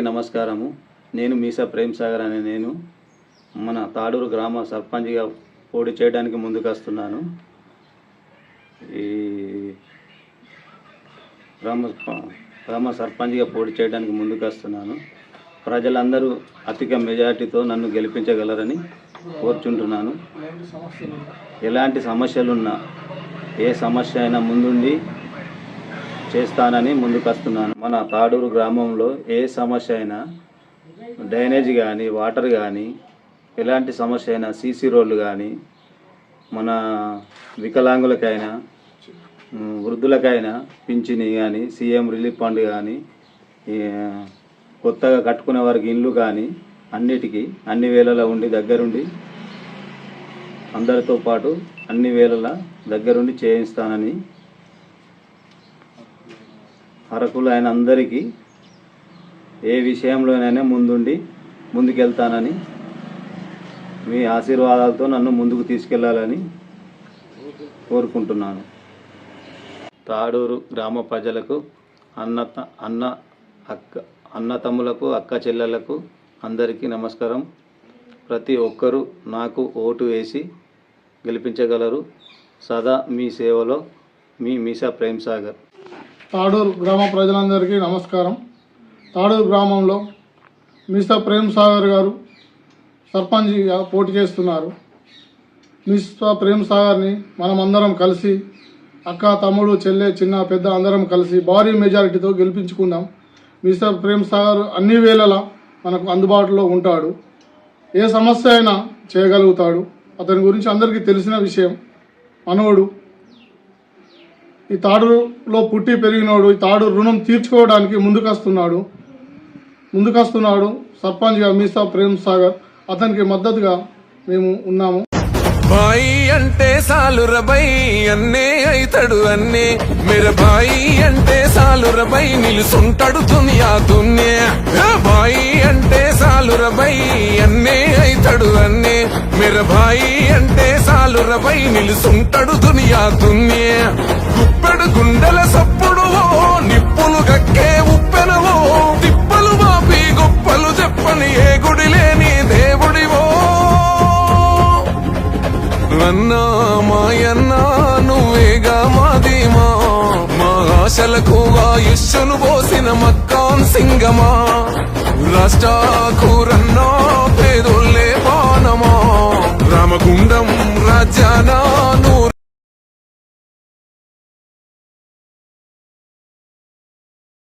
నమస్కారము. నేను మీసా ప్రేమ్ సాగర్ అనే నేను మన తాడూరు గ్రామ సర్పంచ్గా పోటీ చేయడానికి ముందుకు వస్తున్నాను. ఈ గ్రామ సర్పంచ్గా పోటీ చేయడానికి ముందుకు వస్తున్నాను. ప్రజలందరూ అధిక మెజార్టీతో నన్ను గెలిపించగలరని కోరుచుంటున్నాను. ఎలాంటి సమస్యలున్నా ఏ సమస్య అయినా ముందుండి చేస్తానని ముందుకు వస్తున్నాను. మన తాడూరు గ్రామంలో ఏ సమస్య అయినా డ్రైనేజ్ కానీ వాటర్ కానీ ఎలాంటి సమస్య అయినా సీసీ రోడ్లు కానీ మన వికలాంగులకైనా వృద్ధులకైనా పింఛని కానీ సీఎం రిలీఫ్ ఫండ్ కానీ కొత్తగా కట్టుకునే వారికి ఇల్లు కానీ అన్నిటికీ అన్ని వేళలా ఉండి దగ్గరుండి అందరితో పాటు అన్ని వేళలా దగ్గరుండి చేయిస్తానని అర్హులైన అందరికీ ఏ విషయంలోనైనా ముందుండి ముందుకెళ్తానని మీ ఆశీర్వాదాలతో నన్ను ముందుకు తీసుకెళ్లాలని కోరుకుంటున్నాను. తాడూరు గ్రామ ప్రజలకు అన్నతమ్ములకు అక్క చెల్లెలకు అందరికీ నమస్కారం. ప్రతి ఒక్కరూ నాకు ఓటు వేసి గెలిపించగలరు. సదా మీ సేవలో మీ మీసా ప్రేమ్ సాగర్. తాడూరు గ్రామ ప్రజలందరికీ నమస్కారం. తాడూరు గ్రామంలో మీసా ప్రేమ్ సాగర్ గారు సర్పంచ్గా పోటీ చేస్తున్నారు. మీసా ప్రేమ్ సాగర్ని మనమందరం కలిసి అక్క తమ్ముడు చెల్లె చిన్న పెద్ద అందరం కలిసి భారీ మెజారిటీతో గెలిపించుకుందాం. మీసా ప్రేమ్ సాగర్ అన్ని వేళలా మనకు అందుబాటులో ఉంటాడు. ఏ సమస్య అయినా చేయగలుగుతాడు. అతని గురించి అందరికీ తెలిసిన విషయం. మనోడు ఈ తాడూరులో పుట్టి పెరిగినోడు. ఈ తాడూరు రుణం తీర్చుకోవడానికి ముందుకొస్తున్నాడు సర్పంచ్గా మీసా ప్రేమ్ సాగర్. అతనికి మద్దతుగా మేము ఉన్నాము. బాయి అంటే సాలురబై అన్నే అయితడు అన్నే మేర బాయి అంటే సాలురబై నిలుసుంటాడు దునియా దున్నే. బాయి అంటే సాలురబై అన్నే అయితడు అన్నే మేర బాయి అంటే సాలురబై నిలుసుంటాడు దునియా దున్నే. గుప్పెడు గుండెల సప్పుడు నిప్పులు గక్కే ఉప్పెనవో తిప్పలు బాపి గొప్పలు చెప్పని ఏ గుడి లేని దేవుడివో. అన్నా మాయన్నా నువ్వేగా మాదిమా మా ఆశలకు ఆయుష్ను పోసిన మక్కాన్ సింగమా రాష్ట్ర కూరన్నా